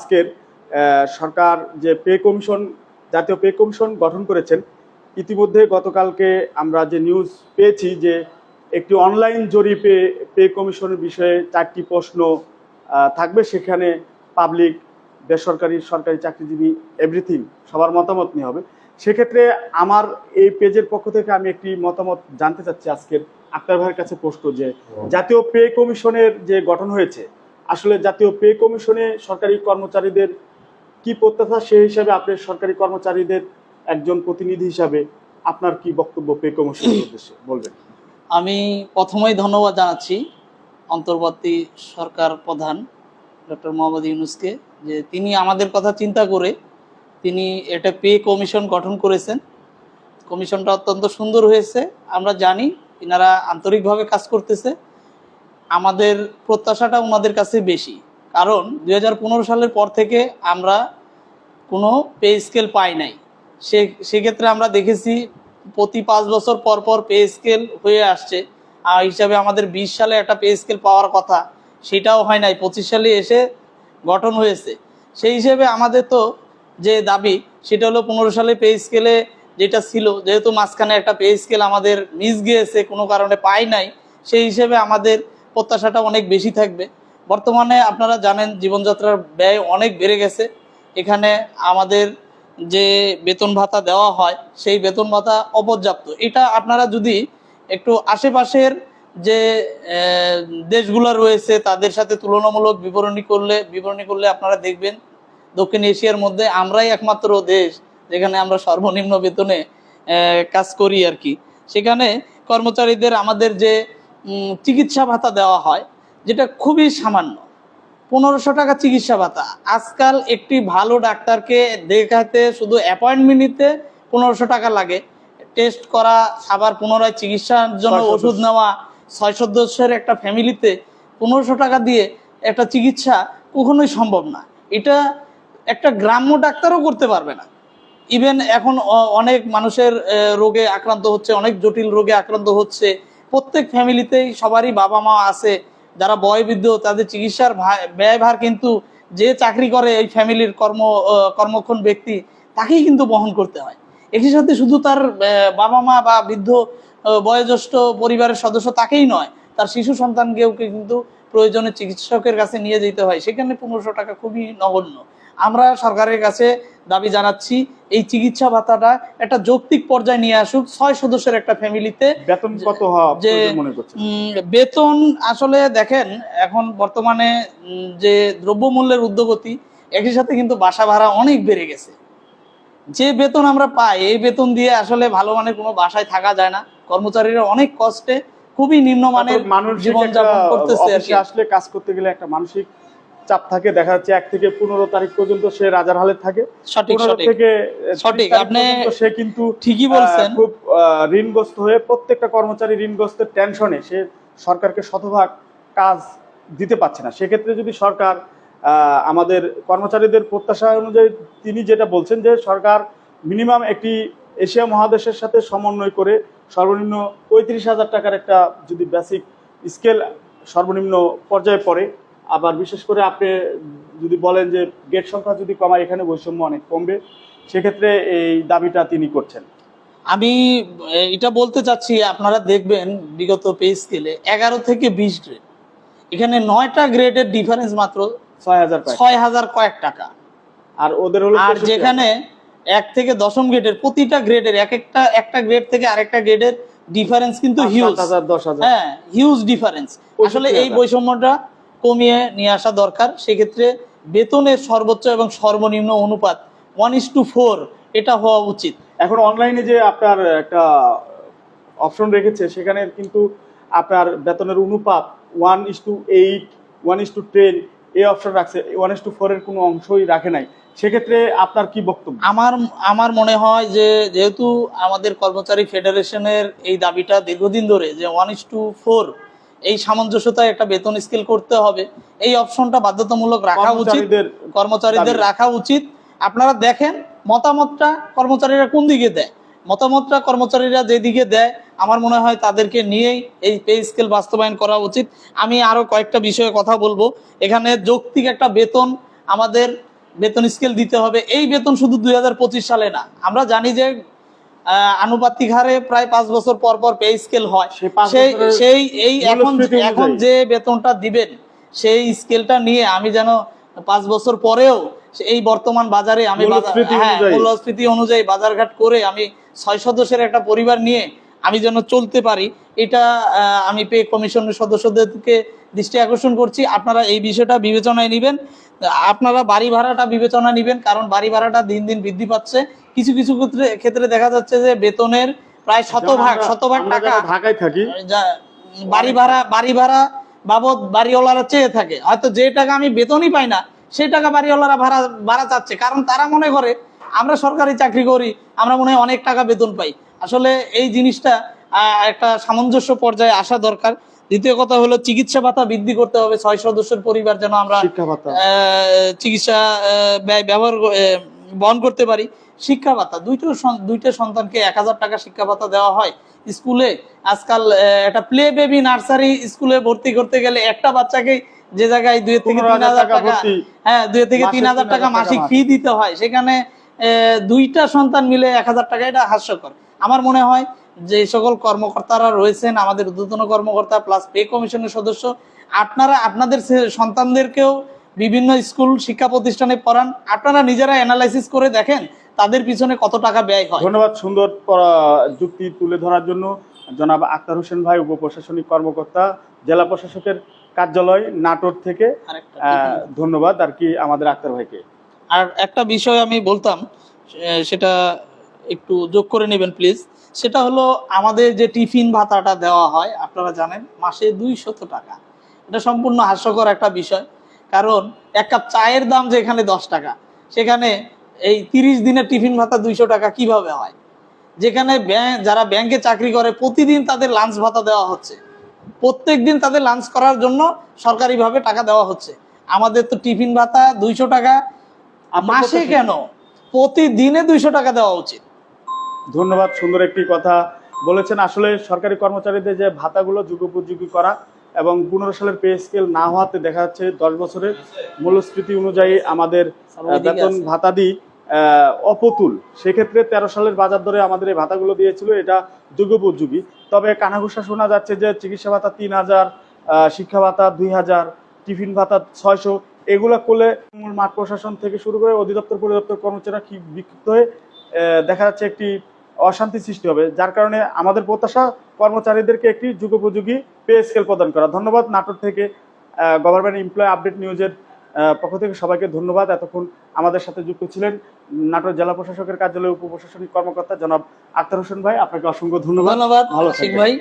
আজকের সরকার যে pay commission, জাতীয় পে কমিশন গঠন করেছেন, ইতিমধ্যে গতকালকে আমরা যে নিউজ পেয়েছি যে একটি অনলাইন জরিপে পে কমিশনের বিষয়ে 4টি প্রশ্ন থাকবে। সেখানে পাবলিক, বেসরকারি, সরকারি চাকরিজীবী এভরিথিং সবার মতামত নিয়ে হবে। সেক্ষেত্রে আমার এই পেজের পক্ষ থেকে আমি একটি মতামত জানতে চাচ্ছি আজকের আক্তার ভাইয়ের কাছে প্রশ্ন, যে জাতীয় পে কমিশনের যে গঠন হয়েছে, আসলে জাতীয় পে কমিশনে সরকারি কর্মচারীদের কি প্রত্যাশা, সেই হিসাবে আপনি সরকারি কর্মচারীদের একজন প্রতিনিধি হিসাবে আপনার কি বক্তব্য পে কমিশনের উদ্দেশ্যে বলবেন? আমি প্রথমেই ধন্যবাদ জানাচ্ছি অন্তর্বর্তী সরকার প্রধান ডক্টর মোহাম্মদ ইউনূসকে, যে তিনি আমাদের কথা চিন্তা করে তিনি একটা পে কমিশন গঠন করেছেন। কমিশনটা অত্যন্ত সুন্দর হয়েছে। আমরা জানি এনারা আন্তরিকভাবে কাজ করতেছে। আমাদের প্রত্যাশাটা ওনাদের কাছে বেশি, কারণ 2015 সালের পর থেকে আমরা কোনো পে স্কেল পাই নাই। সেক্ষেত্রে আমরা দেখেছি প্রতি 5 বছর পর পর পে স্কেল হয়ে আসছে। হিসাবে আমাদের 20 সালে একটা পে স্কেল পাওয়ার কথা, সেটাও হয় নাই, 25 সালে এসে গঠন হয়েছে। সেই হিসেবে আমাদের তো যে দাবি সেটা হলো 15 সালে পে স্কেলে যেটা ছিল, যেহেতু মাঝখানে একটা পে স্কেল আমাদের মিস গিয়েছে, কোনো কারণে পাই নাই, সেই হিসেবে আমাদের প্রত্যাশাটা অনেক বেশি থাকবে। বর্তমানে আপনারা জানেন জীবনযাত্রার ব্যয় অনেক বেড়ে গেছে। এখানে আমাদের যে বেতন ভাতা দেওয়া হয় সেই বেতন ভাতা অপর্যাপ্ত। এটা আপনারা যদি একটু আশেপাশের যে দেশগুলো রয়েছে তাদের সাথে তুলনামূলক বিবরণী করলে আপনারা দেখবেন দক্ষিণ এশিয়ার মধ্যে আমরাই একমাত্র দেশ যেখানে আমরা সর্বনিম্ন বেতনে কাজ করি আর কি। সেখানে কর্মচারীদের আমাদের যে চিকিৎসা ভাতা দেওয়া হয়, যেটা খুবই সামান্য, 1500 টাকা চিকিৎসা ভাতা। আজকাল একটি ভালো ডাক্তারকে দেখাতে শুধু অ্যাপয়েন্টমেন্ট নিতে 1500 টাকা লাগে, টেস্ট করা, আবার পুনরায় চিকিৎসার জন্য ওষুধ নেওয়া। 6 সদস্যের একটা ফ্যামিলিতে 1500 টাকা দিয়ে একটা চিকিৎসা কখনোই সম্ভব না। এটা একটা গ্রাম্য ডাক্তারও করতে পারবে না। ইভেন এখন অনেক মানুষের রোগে আক্রান্ত হচ্ছে, অনেক জটিল রোগে আক্রান্ত হচ্ছে। প্রত্যেক ফ্যামিলিতেই সবারই বাবা মা আছে যারা বয়োবৃদ্ধ, তাদের চিকিৎসার ব্যয়ভার কিন্তু যে চাকরি করে এই ফ্যামিলির কর্মক্ষম ব্যক্তি তাকেই কিন্তু বহন করতে হয়। একই সাথে শুধু তার বাবা মা বা বৃদ্ধ বয়োজ্যেষ্ঠ পরিবারের সদস্য তাকেই নয়, তার শিশু সন্তানকেও কিন্তু প্রয়োজনে চিকিৎসকের কাছে নিয়ে যেতে হয়। সেখানে 1500 টাকা খুবই নগণ্য। আমরা সরকারের কাছে দাবি জানাচ্ছি এই চিকিৎসা ভাতাটা একটা যৌক্তিক পর্যায়ে নিয়ে আসুক। 6 সদস্যের একটা ফ্যামিলিতে বেতন কত হওয়া মনে করছেন? বেতন আসলে দেখেন এখন বর্তমানে যে দ্রব্যমূল্যের ঊর্ধ্বগতি, একই সাথে কিন্তু বাসা ভাড়া অনেক বেড়ে গেছে। যে বেতন আমরা পাই এই বেতন দিয়ে আসলে ভালো মানের কোনো বাসায় থাকা যায় না। কর্মচারীরা অনেক কষ্টে খুবই নিম্নমানের জীবনযাপন করতেছে। আসলে কাজ করতে গেলে একটা মানসিক চাপ থাকে। দেখা যাচ্ছে 1 থেকে 15 তারিখ পর্যন্ত সে রাজার হালে থাকে। সঠিক আপনি সে কিন্তু ঠিকই বলছেন, খুব ঋণগ্রস্ত হয়ে, প্রত্যেকটা কর্মচারী ঋণগ্রস্তের টেনশনে সে সরকারকে শতভাগ কাজ দিতে পারছে না। সেক্ষেত্রে যদি সরকার আমাদের কর্মচারীদের প্রত্যাশা অনুযায়ী, তিনি যেটা বলছেন যে সরকার মিনিমাম একটি এশিয়া মহাদেশের সাথে সমন্বয় করে সর্বনিম্ন 35,000 টাকার একটা যদি বেসিক স্কেল সর্বনিম্ন পর্যায়ে পড়ে, আবার বিশেষ করে আপনি যদি বলেন যে গেট সংখ্যা যদি কমায়, এখানে বৈষম্য অনেক কমবে, সেক্ষেত্রে এই দাবিটা তিনি করছেন। আমি এটা বলতে চাচ্ছি, আপনারা দেখবেন বিগত পে স্কেলে 11 থেকে 20 গ্রেড, এখানে 9টা গ্রেডের ডিফারেন্স মাত্র 6,000 কয়েক টাকা। আর ওদের হলো, আর যেখানে 1 থেকে 10ম গ্রেডের প্রতিটা গ্রেডের একটা গ্রেড থেকে আরেকটা গ্রেডের ডিফারেন্স কিন্তু হিউজ। হ্যাঁ, হিউজ ডিফারেন্স। আসলে এই বৈষম্যটা কমিয়ে নিয়ে আসা দরকার। সেক্ষেত্রে বেতনের সর্বোচ্চ এবং সর্বনিম্ন অনুপাত 1:4 এটা হওয়া উচিত। এখন অনলাইনে যে আপনার একটা অপশন রেখেছে, সেখানে কিন্তু আপনার বেতনের অনুপাত 1:8, 1:10 এই অপশন রাখছে, 1:4 এর কোনো অংশই রাখে নাই। সেক্ষেত্রে আপনার কি বক্তব্য? আমার মনে হয় যে যেহেতু আমাদের কর্মচারী ফেডারেশনের এই দাবিটা দীর্ঘদিন ধরে যে 1:4 এই সামঞ্জস্যতায় একটা বেতন স্কেল করতে হবে, এই অপশনটা বাধ্যতামূলক রাখা উচিত, কর্মচারীদের রাখা উচিত। আপনারা দেখেন মতামতটা কর্মচারীরা কোন দিকে দেয়, মতামতটা কর্মচারীরা যেদিকে দেয় আমার মনে হয় তাদেরকে নিয়েই এই পে স্কেল বাস্তবায়ন করা উচিত। আমি আরো কয়েকটা বিষয়ে কথা বলবো। এখানে যৌক্তিক একটা বেতন আমাদের বেতন স্কেল দিতে হবে। এই বেতন শুধু 2025 সালে না, আমরা জানি যে আনুপাতিক হারে প্রায় 5 বছর পর পর পে স্কেল হয়। সেই 5 সেই বছরের সেই এই এখন মূল্যস্ফীতি এখন অনুযায়ী। যে বেতনটা দিবেন সেই স্কেলটা নিয়ে আমি যেন 5 বছর পরেও এই বর্তমান বাজারে আমি মূল্যস্ফীতি অনুযায়ী। মূল্যস্ফীতি অনুযায়ী বাজারঘাট করে আমি 6 সদস্যের একটা পরিবার নিয়ে আমি যেন চলতে পারি, এটা আমি পে কমিশনের সদস্যদেরকে দৃষ্টি আকর্ষণ করছি। আপনারা এই বিষয়টা বিবেচনায় নেবেন। আপনারা বাড়ি ভাড়াটা বিবেচনা নেবেন, কারণ বাড়ি ভাড়াটা দিন দিন বৃদ্ধি পাচ্ছে। কিছু কিছু ক্ষেত্রে দেখা যাচ্ছে যে বেতনের প্রায় শতভাগ আমরা টাকা যারা ঢাকায় থাকি, বাড়ি ভাড়া বাবদ বাড়িওয়ালারা চেয়ে থাকে। হয়তো যে টাকা আমি বেতনই পাই না সেই টাকা বাড়িওয়ালারা ভাড়া চাচ্ছে, কারণ তারা মনে করে আমরা সরকারি চাকরি করি, আমরা মনে হয় অনেক টাকা বেতন পাই। আসলে এই জিনিসটা একটা সামঞ্জস্য পর্যায়ে আসা দরকার। দ্বিতীয় কথা হলো চিকিৎসা ভাতা বৃদ্ধি করতে হবে। 6 সদস্যের পরিবার যেন আমরা শিক্ষা ভাতা, চিকিৎসা ব্যয় বহন করতে পারি। শিক্ষা ভাতা, দুইটা সন্তানকে 1000 টাকা শিক্ষা ভাতা দেওয়া হয় স্কুলে। আজকাল একটা প্লে বেবি নার্সারি স্কুলে ভর্তি করতে গেলে একটা বাচ্চাকে যে জায়গায় 2 থেকে 3000 টাকা, হ্যাঁ 2 থেকে 3000 টাকা মাসিক ফি দিতে হয়, সেখানে দুইটা সন্তান মিলে 1000 টাকা, এটা হাস্যকর। আমার মনে হয় যে সকল কর্মকর্তারা রয়েছেন, আমাদের ঊর্ধ্বতন কর্মকর্তা প্লাস পে কমিশনের সদস্য, আপনারা আপনাদের সন্তানদেরকেও বিভিন্ন স্কুল শিক্ষা প্রতিষ্ঠানে পড়ান। আপনারা নিজেরা অ্যানালাইসিস করে দেখেন তাদের পিছনে কত টাকা ব্যয় হয়। ধন্যবাদ সুন্দর যুক্তি তুলে ধরার জন্য জনাব আক্তার হোসেন ভাই, উপপ্রশাসনিক কর্মকর্তা, জেলা প্রশাসকের কার্যালয় নাটোর থেকে। ধন্যবাদ আর কি আমাদের আক্তার ভাইকে। আর একটা বিষয় আমি বলতাম, সেটা একটু যোগ করে নেবেন প্লিজ। সেটা হলো আমাদের যে টিফিন ভাতাটা দেওয়া হয়, আপনারা জানেন মাসে 200 টাকা। এটা সম্পূর্ণ হাস্যকর একটা বিষয়, কারণ এক কাপ চায়ের দাম যেখানে 10 টাকা, সেখানে এই 30 দিনের টিফিন ভাতা 200 টাকা কিভাবে হয়? যেখানে যারা ব্যাংকে চাকরি করে প্রতিদিন তাদের লাঞ্চ ভাতা দেওয়া হচ্ছে, প্রত্যেক দিন তাদের লাঞ্চ করার জন্য সরকারিভাবে টাকা দেওয়া হচ্ছে। আমাদের তো টিফিন ভাতা 200 টাকা মাসে কেন, প্রতিদিনে 200 টাকা দেওয়া উচিত। ধন্যবাদ, সুন্দর একটি কথা বলেছেন। আসলে সরকারি কর্মচারীদের যে ভাতাগুলো যুগোপযোগী করা এবং 15 সালের পে স্কেল না হওয়াতে দেখা যাচ্ছে 10 বছরের মূল্যস্ফীতি অনুযায়ী আমাদের বেতন ভাতাদি অপতুল। সেক্ষেত্রে 13 সালের বাজার দরে আমাদের এই ভাতাগুলো দিয়েছিল, এটা যুগোপযোগী। তবে কানাঘুষা শোনা যাচ্ছে যে চিকিৎসা ভাতা 3000, শিক্ষা ভাতা 2000, টিফিন ভাতা 600, এগুলা করলে মাঠ প্রশাসন থেকে শুরু করে অধিদপ্তর পরিদপ্তর কর্মচারীরা কি বিক্ষিপ্ত হয়ে দেখা যাচ্ছে একটি অশান্তি সৃষ্টি হবে। যার কারণে আমাদের প্রত্যাশা কর্মচারীদেরকে একটি যুগোপযোগী পে স্কেল প্রদান করা। ধন্যবাদ নাটোর থেকে গভর্নমেন্ট এমপ্লয় আপডেট নিউজের পক্ষ থেকে সবাইকে ধন্যবাদ। এতক্ষণ আমাদের সাথে যুক্ত ছিলেন নাটোর জেলা প্রশাসকের কার্যালয়ের উপপ্রশাসনিক কর্মকর্তা জনাব আক্তার হোসেন ভাই, আপনাকে অসংখ্য ধন্যবাদ। ভালো থাকবেন ভাই।